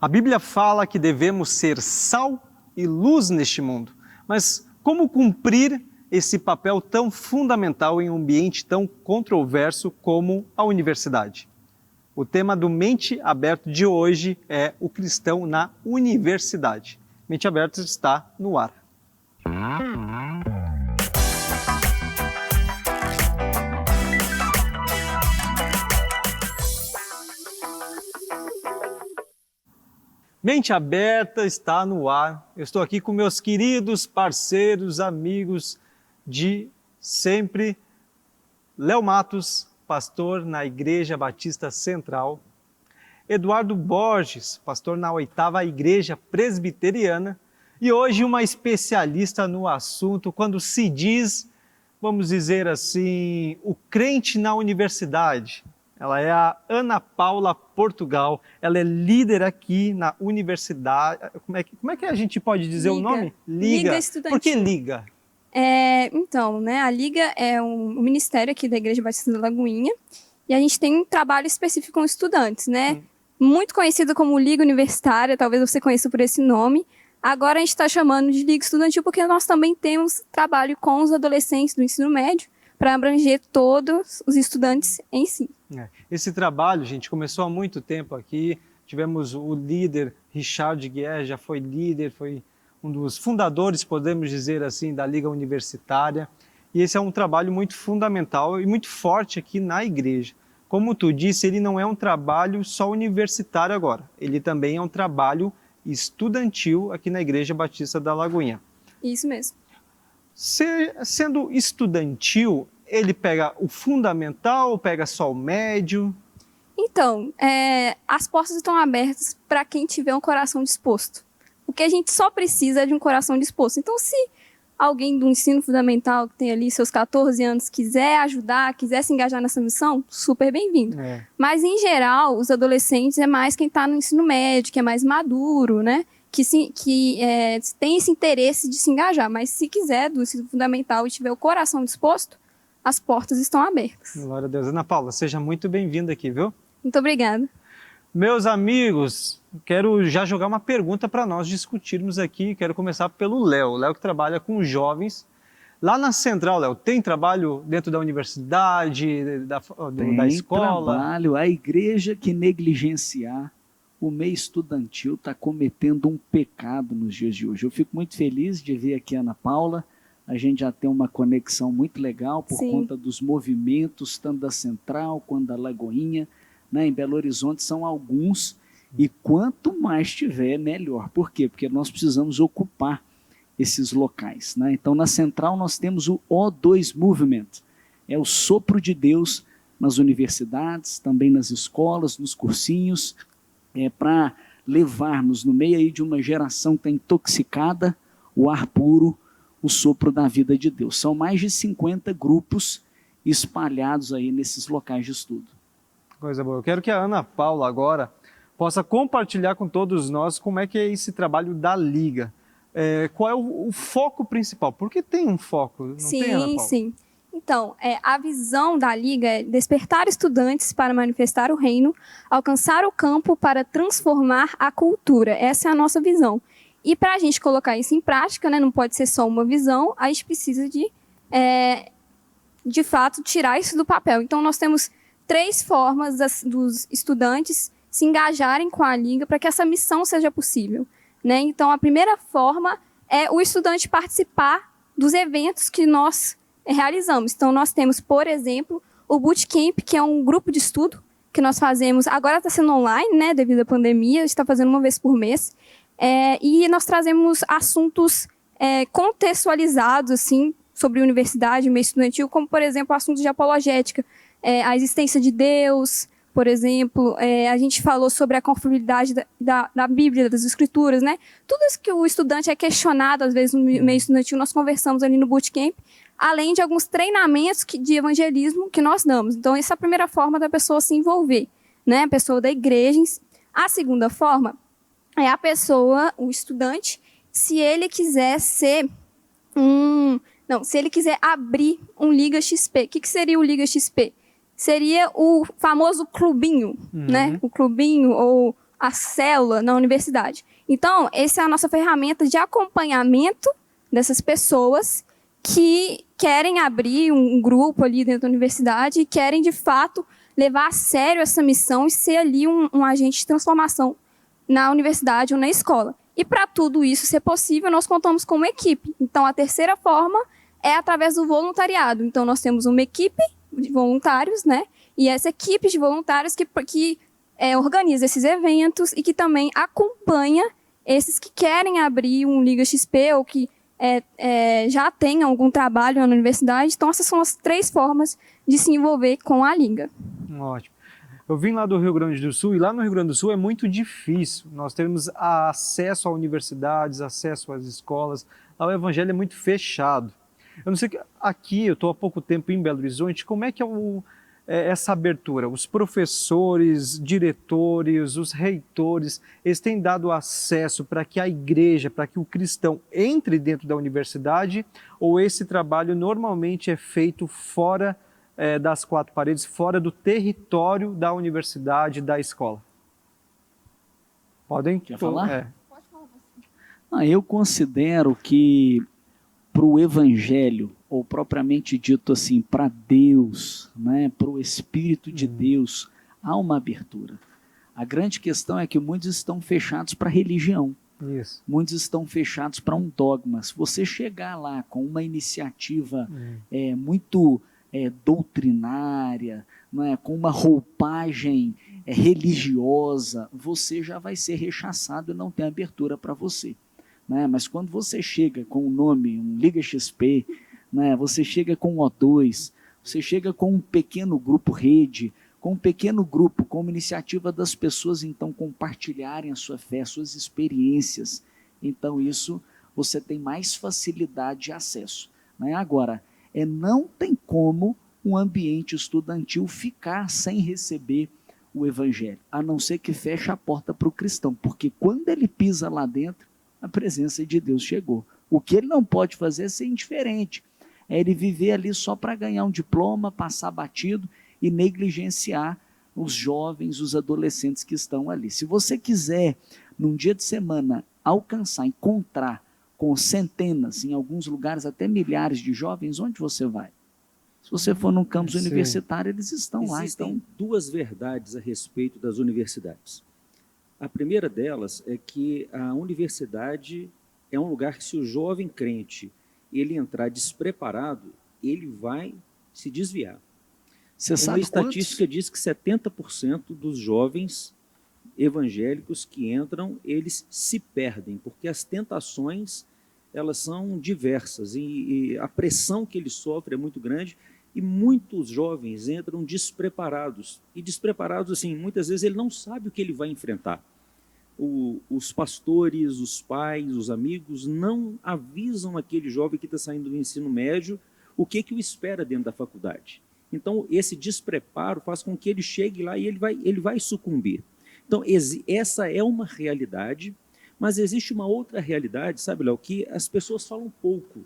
A Bíblia fala que devemos ser sal e luz neste mundo, mas como cumprir esse papel tão fundamental em um ambiente tão controverso como a universidade? O tema do Mente Aberta de hoje é o cristão na universidade. Mente Aberta está no ar. Mente Aberta está no ar. Eu estou aqui com meus queridos parceiros, amigos de sempre. Léo Matos, pastor na Igreja Batista Central. Eduardo Borges, pastor na 8ª Igreja Presbiteriana. E hoje uma especialista no assunto, quando se diz, vamos dizer assim, o crente na universidade. Ela é a Ana Paula Portugal, ela é líder aqui na universidade. Como é que a gente pode dizer o nome? Liga Estudantil. Por que Liga? A Liga é um ministério aqui da Igreja Batista da Lagoinha e a gente tem um trabalho específico com estudantes, né? Muito conhecido como Liga Universitária, talvez você conheça por esse nome. Agora a gente está chamando de Liga Estudantil porque nós também temos trabalho com os adolescentes do ensino médio para abranger todos os estudantes em si. Esse trabalho, gente, começou há muito tempo aqui. Tivemos o líder Richard Guerra, já foi líder, foi um dos fundadores, podemos dizer assim, da Liga Universitária. E esse é um trabalho muito fundamental e muito forte aqui na igreja. Como tu disse, ele não é um trabalho só universitário agora. Ele também é um trabalho estudantil aqui na Igreja Batista da Lagoinha. Isso mesmo. Sendo estudantil, ele pega o fundamental ou pega só o médio? Então, as portas estão abertas para quem tiver um coração disposto. O que a gente só precisa é de um coração disposto. Então, se alguém do ensino fundamental, que tem ali seus 14 anos, quiser ajudar, quiser se engajar nessa missão, super bem-vindo. Mas, em geral, os adolescentes é mais quem está no ensino médio, que é mais maduro, né? Que tem esse interesse de se engajar. Mas, se quiser do ensino fundamental e tiver o coração disposto, as portas estão abertas. Glória a Deus. Ana Paula, seja muito bem-vinda aqui, viu? Muito obrigada. Meus amigos, quero já jogar uma pergunta para nós discutirmos aqui. Quero começar pelo Léo. O Léo que trabalha com jovens. Lá na Central, Léo, tem trabalho dentro da universidade, da escola? Tem trabalho. A igreja que negligenciar o meio estudantil está cometendo um pecado nos dias de hoje. Eu fico muito feliz de ver aqui a Ana Paula. A gente já tem uma conexão muito legal por conta dos movimentos, tanto da Central quanto da Lagoinha, né? Em Belo Horizonte são alguns, e quanto mais tiver, melhor. Por quê? Porque nós precisamos ocupar esses locais, né? Então, na Central, nós temos o O2 Movement, é o sopro de Deus nas universidades, também nas escolas, nos cursinhos, para levarmos no meio aí de uma geração que está intoxicada, o ar puro, o sopro da vida de Deus. São mais de 50 grupos espalhados aí nesses locais de estudo. Coisa boa. Eu quero que a Ana Paula agora possa compartilhar com todos nós como é que é esse trabalho da Liga. Qual é o foco principal? Porque tem um foco, não tem, Ana Paula? Sim. Então, a visão da Liga é despertar estudantes para manifestar o reino, alcançar o campo para transformar a cultura. Essa é a nossa visão. E para a gente colocar isso em prática, né, não pode ser só uma visão, a gente precisa de fato, tirar isso do papel. Então, nós temos 3 formas dos estudantes se engajarem com a Liga para que essa missão seja possível, né? Então, a primeira forma é o estudante participar dos eventos que nós realizamos. Então, nós temos, por exemplo, o Bootcamp, que é um grupo de estudo que nós fazemos, agora está sendo online, né, devido à pandemia, a gente está fazendo uma vez por mês, e nós trazemos assuntos contextualizados, assim, sobre universidade, meio estudantil, como, por exemplo, assuntos de apologética, a existência de Deus, por exemplo, a gente falou sobre a confiabilidade da Bíblia, das Escrituras, né? Tudo isso que o estudante é questionado, às vezes, no meio estudantil, nós conversamos ali no Bootcamp, além de alguns treinamentos de evangelismo que nós damos. Então, essa é a primeira forma da pessoa se envolver, né? A pessoa da igreja. A segunda forma é a pessoa, o estudante, se ele quiser ser se ele quiser abrir um Liga XP. O que seria o Liga XP? Seria o famoso clubinho, né? O clubinho ou a célula na universidade. Então, essa é a nossa ferramenta de acompanhamento dessas pessoas que querem abrir um grupo ali dentro da universidade e querem, de fato, levar a sério essa missão e ser ali um agente de transformação na universidade ou na escola. E para tudo isso ser possível, nós contamos com uma equipe. Então, a terceira forma é através do voluntariado. Então, nós temos uma equipe de voluntários, né? E essa equipe de voluntários que organiza esses eventos e que também acompanha esses que querem abrir um Liga XP ou que já tem algum trabalho na universidade. Então, essas são as 3 formas de se envolver com a Liga. Ótimo. Eu vim lá do Rio Grande do Sul e lá no Rio Grande do Sul é muito difícil. Nós temos acesso a universidades, acesso às escolas. Lá o evangelho é muito fechado. Eu não sei, aqui eu estou há pouco tempo em Belo Horizonte, como é que essa abertura? Os professores, diretores, os reitores, eles têm dado acesso para que a igreja, para que o cristão entre dentro da universidade, ou esse trabalho normalmente é feito fora das 4 paredes, fora do território da universidade, da escola? Podem? Quer falar? Pode falar você. Eu considero que para o evangelho, ou propriamente dito assim, para Deus, né, para o Espírito de Deus, há uma abertura. A grande questão é que muitos estão fechados para a religião. Isso. Muitos estão fechados para um dogma. Se você chegar lá com uma iniciativa muito doutrinária, né, com uma roupagem religiosa, você já vai ser rechaçado e não tem abertura para você. Né? Mas quando você chega com o nome, um Liga XP, né, você chega com o O2, você chega com um pequeno grupo rede, com um pequeno grupo, com uma iniciativa das pessoas, então, compartilharem a sua fé, suas experiências. Então, isso você tem mais facilidade de acesso. Né? Agora, não tem como um ambiente estudantil ficar sem receber o evangelho, a não ser que feche a porta para o cristão, porque quando ele pisa lá dentro, a presença de Deus chegou. O que ele não pode fazer é ser indiferente, é ele viver ali só para ganhar um diploma, passar batido e negligenciar os jovens, os adolescentes que estão ali. Se você quiser, num dia de semana, alcançar, encontrar com centenas, em alguns lugares até milhares de jovens, onde você vai? Se você for num campus universitário, eles estão lá. Existem 2 verdades a respeito das universidades. A primeira delas é que a universidade é um lugar que, se o jovem crente ele entrar despreparado, ele vai se desviar. Você sabe Uma estatística diz que 70% dos jovens evangélicos que entram, eles se perdem, porque as tentações elas são diversas e a pressão que eles sofrem é muito grande e muitos jovens entram despreparados. E despreparados, assim, muitas vezes ele não sabe o que ele vai enfrentar. Os pastores, os pais, os amigos não avisam aquele jovem que está saindo do ensino médio o que o espera dentro da faculdade. Então, esse despreparo faz com que ele chegue lá e ele vai sucumbir. Então, essa é uma realidade, mas existe uma outra realidade, sabe, Léo, que as pessoas falam pouco.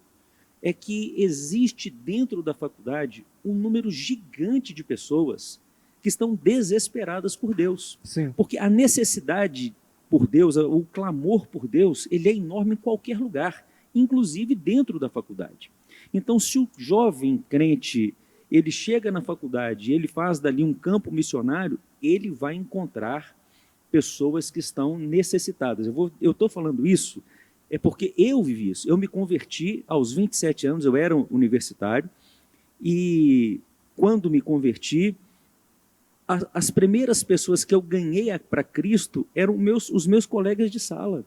É que existe dentro da faculdade um número gigante de pessoas que estão desesperadas por Deus. Sim. Porque a necessidade por Deus, o clamor por Deus, ele é enorme em qualquer lugar, inclusive dentro da faculdade. Então, se o jovem crente ele chega na faculdade e ele faz dali um campo missionário, ele vai encontrar pessoas que estão necessitadas. Eu estou falando isso porque eu vivi isso. Eu me converti aos 27 anos, eu era universitário, e quando me converti, as primeiras pessoas que eu ganhei para Cristo eram os meus colegas de sala.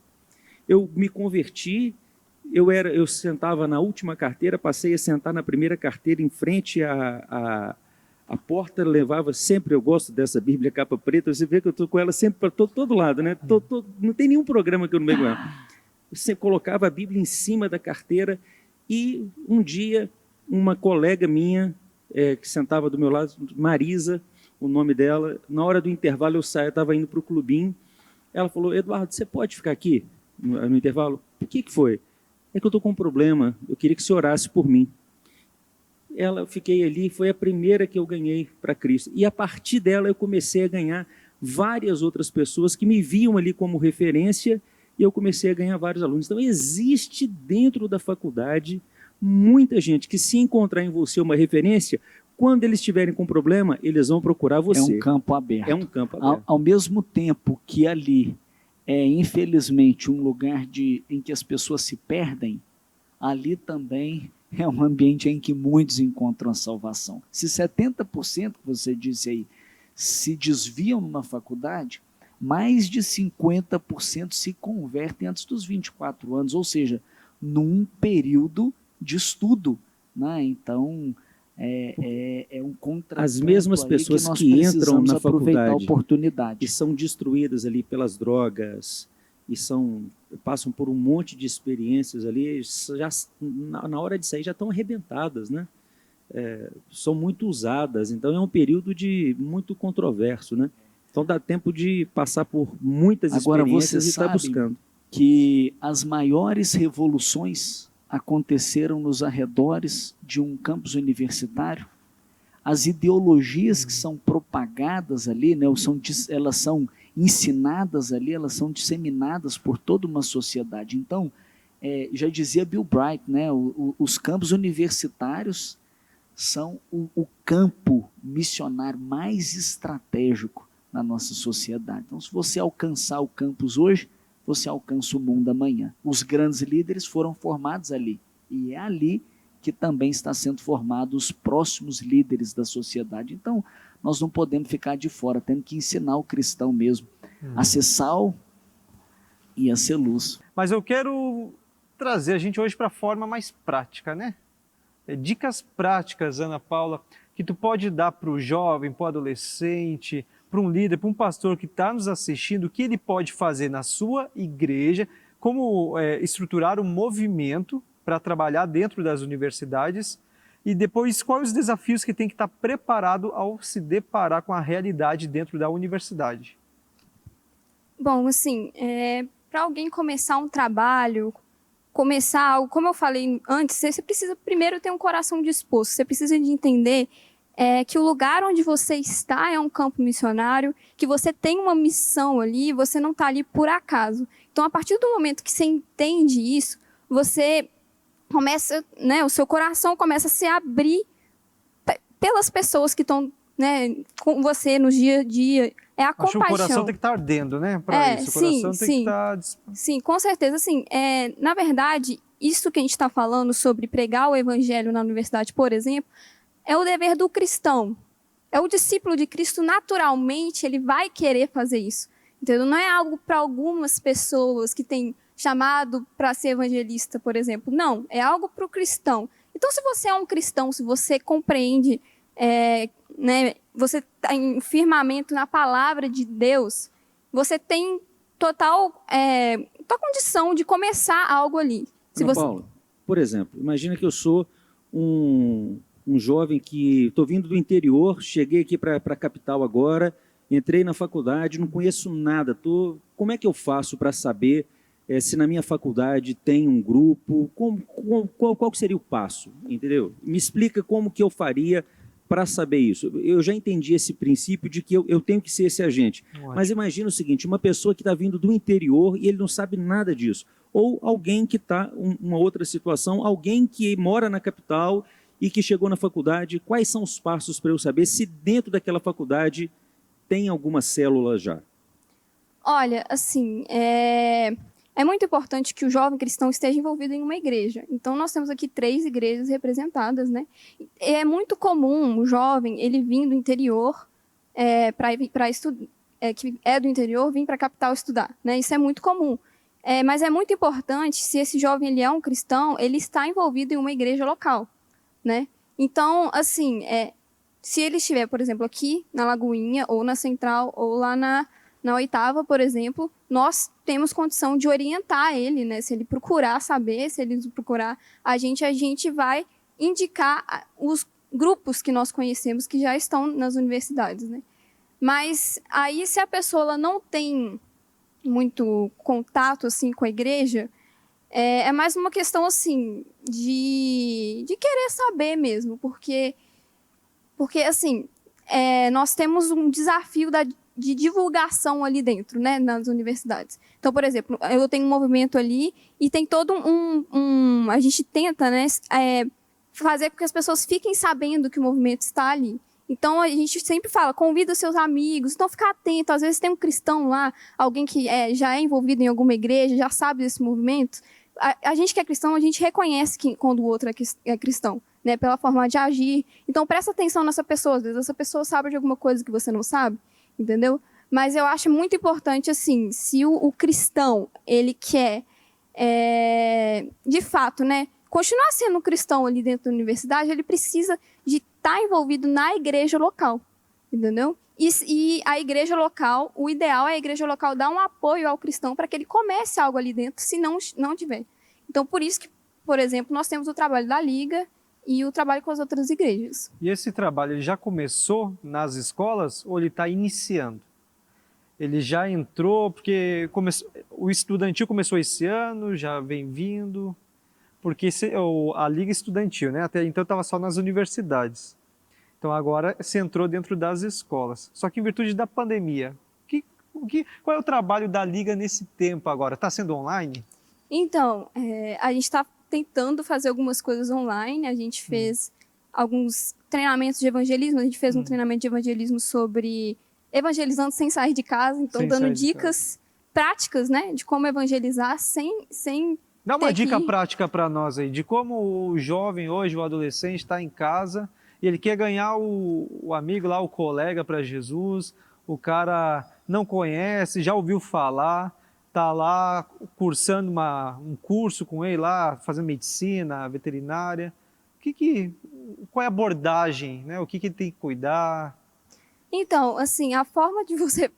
Eu me converti, eu sentava na última carteira, passei a sentar na primeira carteira em frente à porta, levava sempre, eu gosto dessa Bíblia capa preta, você vê que eu estou com ela sempre para todo lado, né? Não tem nenhum programa que eu não venho com ela. Você colocava a Bíblia em cima da carteira e um dia uma colega minha, que sentava do meu lado, Marisa, o nome dela, na hora do intervalo eu estava indo para o clubinho, ela falou, Eduardo, você pode ficar aqui no intervalo? O que foi? É que eu estou com um problema, eu queria que você orasse por mim. Fiquei ali, foi a primeira que eu ganhei para Cristo. E a partir dela eu comecei a ganhar várias outras pessoas que me viam ali como referência e eu comecei a ganhar vários alunos. Então, existe dentro da faculdade muita gente que, se encontrar em você uma referência, quando eles estiverem com problema, eles vão procurar você. É um campo aberto. É um campo aberto. Ao mesmo tempo que ali é, infelizmente, um lugar em que as pessoas se perdem, ali também é um ambiente em que muitos encontram a salvação. Se 70% que você disse aí se desviam numa faculdade, mais de 50% se convertem antes dos 24 anos, ou seja, num período de estudo, né? Então, é um contraponto. As mesmas pessoas que entram na faculdade a oportunidade e são destruídas ali pelas drogas e passam por um monte de experiências ali, já, na hora de sair já estão arrebentadas, né? São muito usadas, então é um período muito controverso, né? Então dá tempo de passar por muitas experiências e estar buscando. Que as maiores revoluções aconteceram nos arredores de um campus universitário. As ideologias que são propagadas ali, né, elas são ensinadas ali, elas são disseminadas por toda uma sociedade. Então, já dizia Bill Bright, né, os campos universitários são o campo missionário mais estratégico na nossa sociedade. Então, se você alcançar o campus hoje, você alcança o mundo amanhã. Os grandes líderes foram formados ali, e é ali que também está sendo formados os próximos líderes da sociedade. Então, nós não podemos ficar de fora, temos que ensinar o cristão mesmo a ser sal e a ser luz. Mas eu quero trazer a gente hoje para a forma mais prática, né? Dicas práticas, Ana Paula, que tu pode dar para o jovem, para o adolescente, para um líder, para um pastor que está nos assistindo, o que ele pode fazer na sua igreja, como estruturar um movimento para trabalhar dentro das universidades e depois quais os desafios que tem que estar preparado ao se deparar com a realidade dentro da universidade. Bom, assim, para alguém começar um trabalho, começar algo, como eu falei antes, você precisa primeiro ter um coração disposto, você precisa de entender que o lugar onde você está é um campo missionário, que você tem uma missão ali, você não está ali por acaso. Então, a partir do momento que você entende isso, você começa, né, o seu coração começa a se abrir pelas pessoas que estão, né, com você no dia a dia. É a compaixão. Acho que o coração tem que estar ardendo, né? Para isso. O coração tem que estar... Sim, com certeza. Assim, na verdade, isso que a gente está falando sobre pregar o evangelho na universidade, por exemplo, é o dever do cristão. É o discípulo de Cristo, naturalmente, ele vai querer fazer isso. Entendeu? Não é algo para algumas pessoas que têm chamado para ser evangelista, por exemplo. Não, é algo para o cristão. Então, se você é um cristão, se você compreende, né, você está em firmamento na palavra de Deus, você tem total condição de começar algo ali. Ana Paula, por exemplo, imagina que eu sou um jovem que estou vindo do interior, cheguei aqui para a capital agora, entrei na faculdade, não conheço nada. Como é que eu faço para saber se na minha faculdade tem um grupo? Qual seria o passo? Entendeu? Me explica como que eu faria para saber isso. Eu já entendi esse princípio de que eu tenho que ser esse agente. Ótimo. Mas imagina o seguinte, uma pessoa que está vindo do interior e ele não sabe nada disso. Ou alguém que está, uma outra situação, alguém que mora na capital e que chegou na faculdade, quais são os passos para eu saber se dentro daquela faculdade tem alguma célula já? Olha, assim, é muito importante que o jovem cristão esteja envolvido em uma igreja. Então, nós temos aqui 3 igrejas representadas, né? É muito comum o jovem, ele vir do interior, que é do interior, vir para a capital estudar, né? Isso é muito comum. Mas é muito importante, se esse jovem ele é um cristão, ele está envolvido em uma igreja local, né? Então, assim, se ele estiver, por exemplo, aqui na Lagoinha, ou na Central, ou lá na 8ª, por exemplo, nós temos condição de orientar ele, né? Se ele procurar saber, se ele procurar a gente vai indicar os grupos que nós conhecemos que já estão nas universidades, né? Mas aí, se a pessoa ela não tem muito contato assim com a igreja, é mais uma questão assim de querer saber mesmo, porque assim, nós temos um desafio de divulgação ali dentro, né, nas universidades. Então, por exemplo, eu tenho um movimento ali e tem todo a gente tenta, né, fazer com que as pessoas fiquem sabendo que o movimento está ali. Então, a gente sempre fala, convida seus amigos, então fica atento. Às vezes tem um cristão lá, alguém que já é envolvido em alguma igreja, já sabe desse movimento. A gente que é cristão, a gente reconhece quando o outro é cristão, né, pela forma de agir. Então, presta atenção nessa pessoa. Às vezes essa pessoa sabe de alguma coisa que você não sabe, entendeu? Mas eu acho muito importante, assim, se o cristão, ele quer, de fato, né, continuar sendo um cristão ali dentro da universidade, ele precisa de estar envolvido na igreja local, entendeu? E a igreja local, o ideal é a igreja local dar um apoio ao cristão para que ele comece algo ali dentro, se não tiver. Então, por isso que, por exemplo, nós temos o trabalho da Liga e o trabalho com as outras igrejas. E esse trabalho ele já começou nas escolas ou ele está iniciando? Ele já entrou, porque o estudantil começou esse ano, já vem vindo, porque a Liga Estudantil, né? Até então estava só nas universidades. Então agora se entrou dentro das escolas. Só que em virtude da pandemia, qual é o trabalho da Liga nesse tempo agora? Está sendo online? Então, a gente está tentando fazer algumas coisas online. A gente fez alguns treinamentos de evangelismo. A gente fez um treinamento de evangelismo sobre evangelizando sem sair de casa. Então, dando dicas práticas, né, de como evangelizar sem Dá uma dica prática para nós aí, de como o jovem hoje, o adolescente, está em casa e ele quer ganhar o amigo lá, o colega para Jesus, o cara não conhece, já ouviu falar, está lá cursando um curso com ele lá, fazendo medicina, veterinária. Qual é a abordagem, né? O que ele tem que cuidar? Então, assim, a forma de você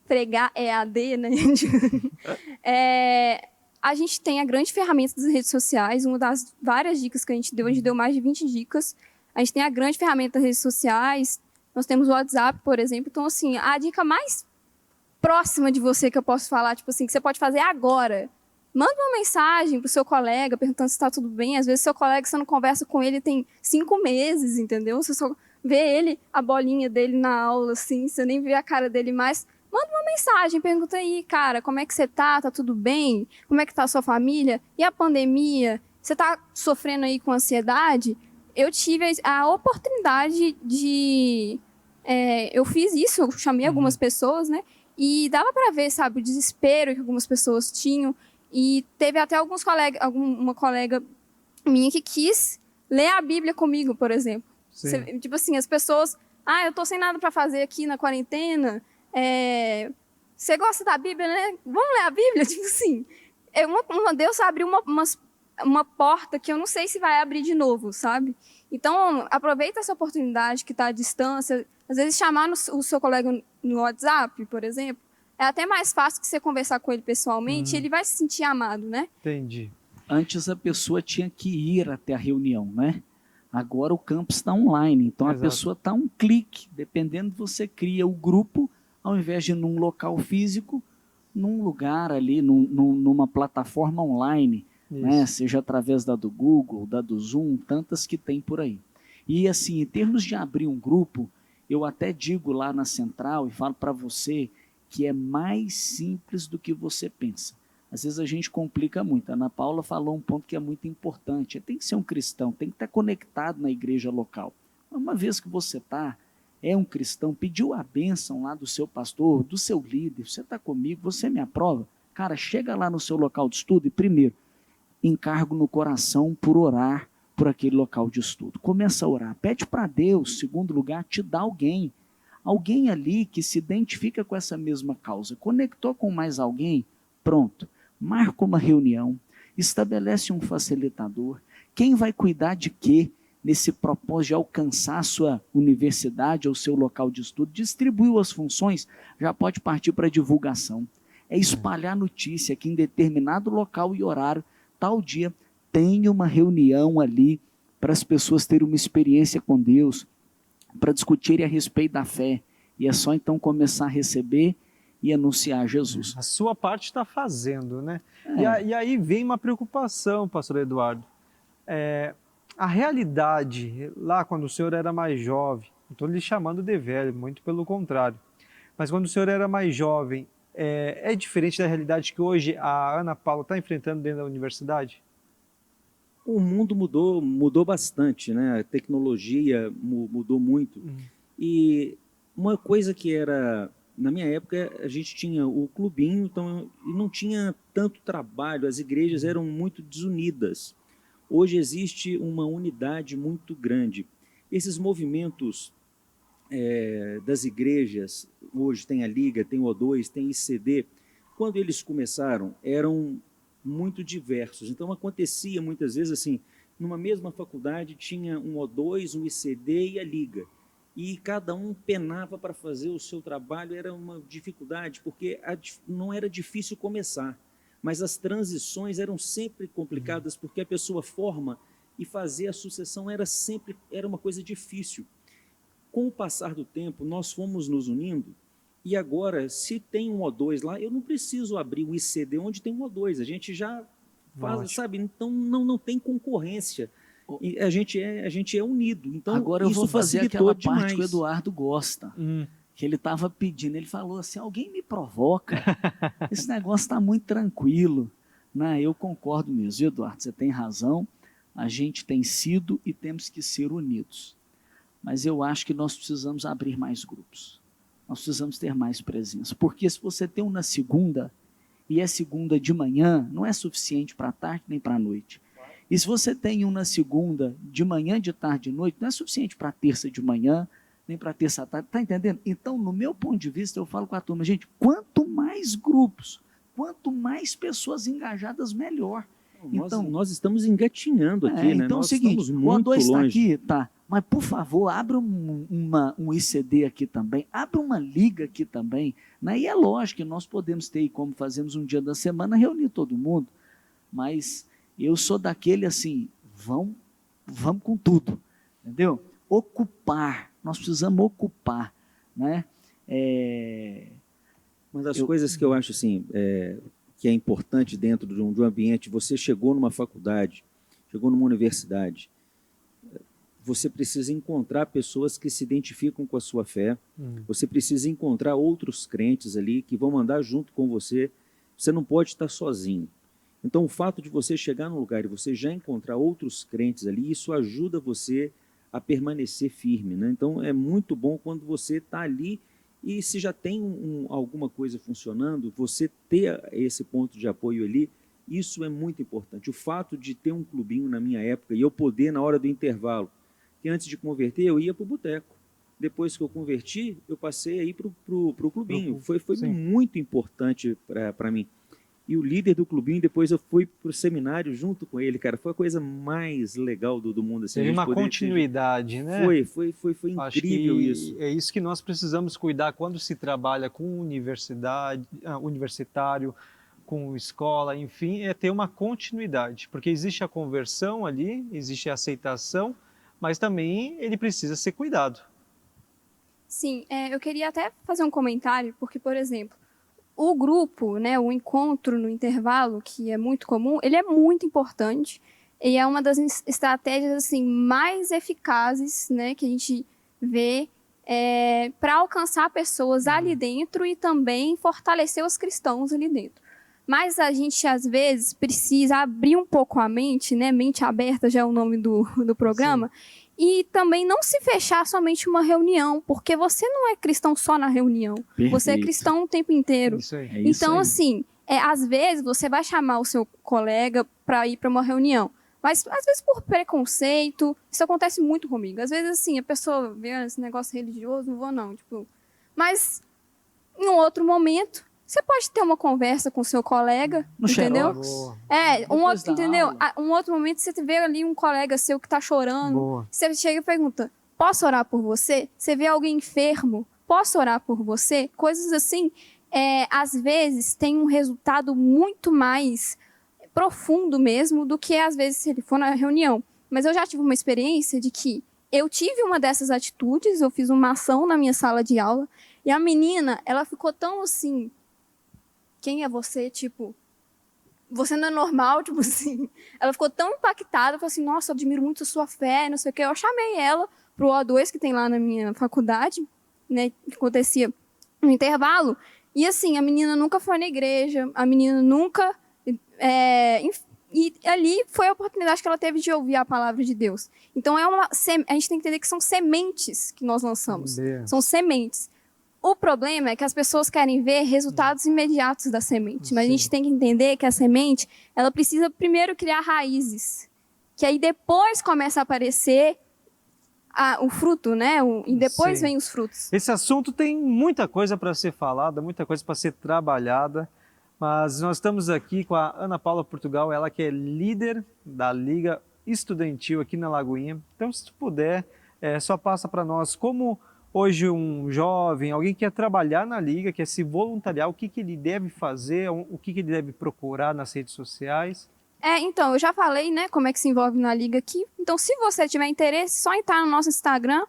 pregar EAD, né? A gente tem a grande ferramenta das redes sociais, uma das várias dicas que a gente deu mais de 20 dicas. A gente tem a grande ferramenta das redes sociais, nós temos o WhatsApp, por exemplo. Então, assim, a dica mais próxima de você que eu posso falar, tipo assim, que você pode fazer agora, manda uma mensagem pro seu colega perguntando se está tudo bem. Às vezes seu colega, você não conversa com ele tem 5 meses, entendeu? Você só vê ele, a bolinha dele na aula, assim, você nem vê a cara dele mais. Manda uma mensagem, pergunta aí, cara, como é que você tá? Tá tudo bem? Como é que tá a sua família? E a pandemia? Você tá sofrendo aí com ansiedade? Eu tive a oportunidade de... eu fiz isso, eu chamei algumas pessoas, né? E dava para ver, sabe, o desespero que algumas pessoas tinham. E teve até uma colega minha que quis ler a Bíblia comigo, por exemplo. Tipo assim, as pessoas... eu tô sem nada para fazer aqui na quarentena... você gosta da Bíblia, né? Vamos ler a Bíblia? Tipo assim, Deus abriu uma porta que eu não sei se vai abrir de novo, sabe? Então, aproveita essa oportunidade que está à distância. Às vezes, chamar o seu colega no WhatsApp, por exemplo, é até mais fácil que você conversar com ele pessoalmente, ele vai se sentir amado, né? Entendi. Antes a pessoa tinha que ir até a reunião, né? Agora o campus está online, então a pessoa está a um clique, dependendo, você cria o grupo, ao invés de num local físico, num lugar ali, numa plataforma online, né? Seja através da do Google, da do Zoom, tantas que tem por aí. E assim, em termos de abrir um grupo, eu até digo lá na central e falo para você que é mais simples do que você pensa. Às vezes a gente complica muito. A Ana Paula falou um ponto que é muito importante. Tem que ser um cristão, tem que estar conectado na igreja local. Uma vez que você é um cristão, pediu a bênção lá do seu pastor, do seu líder, você está comigo, você me aprova? Cara, chega lá no seu local de estudo e primeiro, encargo no coração por orar por aquele local de estudo. Começa a orar, pede para Deus, segundo lugar, te dá alguém ali que se identifica com essa mesma causa, conectou com mais alguém, pronto, marca uma reunião, estabelece um facilitador, quem vai cuidar de quê? Nesse propósito de alcançar a sua universidade ou seu local de estudo, distribuiu as funções, já pode partir para a divulgação. É espalhar notícia que em determinado local e horário, tal dia, tem uma reunião ali para as pessoas terem uma experiência com Deus, para discutirem a respeito da fé. E é só então começar a receber e anunciar Jesus. A sua parte está fazendo, né? E aí vem uma preocupação, pastor Eduardo. A realidade, lá quando o senhor era mais jovem, não estou lhe chamando de velho, muito pelo contrário, Mas quando o senhor era mais jovem, é diferente da realidade que hoje a Ana Paula está enfrentando dentro da universidade? O mundo mudou bastante, né? A tecnologia mudou muito. E uma coisa que era, na minha época, a gente tinha o clubinho, então e não tinha tanto trabalho, as igrejas eram muito desunidas. Hoje existe uma unidade muito grande. Esses movimentos das igrejas, hoje tem a Liga, tem o O2, tem ICD, quando eles começaram, eram muito diversos. Então acontecia muitas vezes assim, numa mesma faculdade tinha um O2, um ICD e a Liga. E cada um penava para fazer o seu trabalho, era uma dificuldade, porque não era difícil começar, mas as transições eram sempre complicadas, porque a pessoa forma e fazer a sucessão era uma coisa difícil. Com o passar do tempo, nós fomos nos unindo, e agora, se tem um O2 lá, eu não preciso abrir um ICD onde tem um O2, a gente já faz, sabe? Então não tem concorrência. E a gente é unido. Então, agora eu isso vou fazer facilitou aquela parte demais. que o Eduardo gosta, que ele estava pedindo, ele falou assim, alguém me provoca, esse negócio está muito tranquilo. Não, eu concordo mesmo, Eduardo, você tem razão, a gente tem sido e temos que ser unidos. Mas eu acho que nós precisamos abrir mais grupos. Nós precisamos ter mais presença. Porque se você tem um na segunda, e é segunda de manhã, não é suficiente para a tarde nem para a noite. E se você tem um na segunda, de manhã, de tarde, de noite, não é suficiente para terça de manhã, nem para terça à tarde. Está entendendo? Então, no meu ponto de vista, eu falo com a turma, gente, quanto mais grupos, quanto mais pessoas engajadas, melhor. Então, nós estamos engatinhando aqui, né? Então Nós é o seguinte, estamos muito o O2 está longe. aqui, tá, mas por favor, abra um ICD aqui também, abra uma liga aqui também, né? E é lógico que nós podemos ter, como fazemos um dia da semana, reunir todo mundo, mas eu sou daquele assim, vamos com tudo, entendeu? Ocupar, nós precisamos ocupar, né? Uma das coisas que eu acho assim, que é importante dentro de um ambiente, você chegou numa faculdade, chegou numa universidade, você precisa encontrar pessoas que se identificam com a sua fé, você precisa encontrar outros crentes ali que vão andar junto com você, você não pode estar sozinho. Então o fato de você chegar num lugar e você já encontrar outros crentes ali, isso ajuda você a permanecer firme, né? Então é muito bom quando você está ali e se já tem alguma coisa funcionando, você ter esse ponto de apoio ali, isso é muito importante. O fato de ter um clubinho na minha época e eu poder, na hora do intervalo, que antes de converter eu ia para o boteco. Depois que eu converti, eu passei aí para o clubinho. Foi muito importante para mim. E o líder do clubinho, depois eu fui para o seminário junto com ele, cara. Foi a coisa mais legal do mundo. Assim, teve uma continuidade, né? Foi incrível isso. É isso que nós precisamos cuidar quando se trabalha com universitário, com escola, enfim, é ter uma continuidade. Porque existe a conversão ali, existe a aceitação, mas também ele precisa ser cuidado. Sim, eu queria até fazer um comentário, porque, por exemplo, o grupo, né, o encontro no intervalo, que é muito comum, ele é muito importante e é uma das estratégias assim, mais eficazes, né, que a gente vê para alcançar pessoas ali dentro e também fortalecer os cristãos ali dentro. Mas a gente, às vezes, precisa abrir um pouco a mente, né, mente aberta já é o nome do programa, sim. E também não se fechar somente uma reunião, porque você não é cristão só na reunião. Perfeito. Você é cristão o tempo inteiro. Isso aí. Então, assim, às vezes você vai chamar o seu colega para ir para uma reunião, mas às vezes por preconceito, isso acontece muito comigo. Às vezes, assim, a pessoa vê esse negócio religioso, não vou não, tipo... Mas, em um outro momento, você pode ter uma conversa com o seu colega, no entendeu? Entendeu? Um outro momento você vê ali um colega seu que está chorando, você chega e pergunta, posso orar por você? Você vê alguém enfermo, posso orar por você? Coisas assim, às vezes tem um resultado muito mais profundo mesmo do que às vezes se ele for na reunião. Mas eu já tive uma experiência de que eu tive uma dessas atitudes, eu fiz uma ação na minha sala de aula e a menina, ela ficou tão assim... Quem é você? Tipo, você não é normal? Tipo assim, ela ficou tão impactada, falou assim, nossa, eu admiro muito a sua fé, não sei o quê. Eu chamei ela pro O2 que tem lá na minha faculdade, né, que acontecia no intervalo, e assim, a menina nunca foi na igreja, a menina nunca... e ali foi a oportunidade que ela teve de ouvir a palavra de Deus. Então, a gente tem que entender que são sementes que nós lançamos. São sementes. O problema é que as pessoas querem ver resultados imediatos da semente. Mas a gente tem que entender que a semente, ela precisa primeiro criar raízes. Que aí depois começa a aparecer o fruto, né? E depois vem os frutos. Esse assunto tem muita coisa para ser falada, muita coisa para ser trabalhada. Mas nós estamos aqui com a Ana Paula Portugal, ela que é líder da Liga Estudantil aqui na Lagoinha. Então, se tu puder, só passa para nós como hoje um jovem, alguém que quer trabalhar na Liga, quer se voluntariar, o que ele deve fazer, o que ele deve procurar nas redes sociais. Então, eu já falei, né, como é que se envolve na Liga aqui. Então, se você tiver interesse, só entrar no nosso Instagram,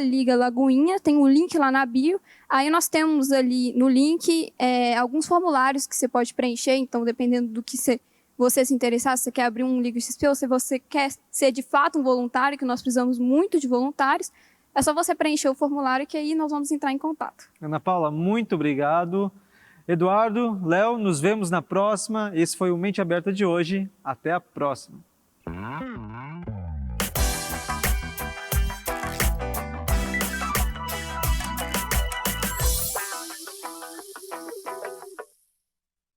@Liga Lagoinha, tem o link lá na bio. Aí nós temos ali no link alguns formulários que você pode preencher. Então, dependendo do que você se interessar, se você quer abrir um Liga XP ou se você quer ser de fato um voluntário, que nós precisamos muito de voluntários, é só você preencher o formulário que aí nós vamos entrar em contato. Ana Paula, muito obrigado. Eduardo, Léo, nos vemos na próxima. Esse foi o Mente Aberta de hoje. Até a próxima.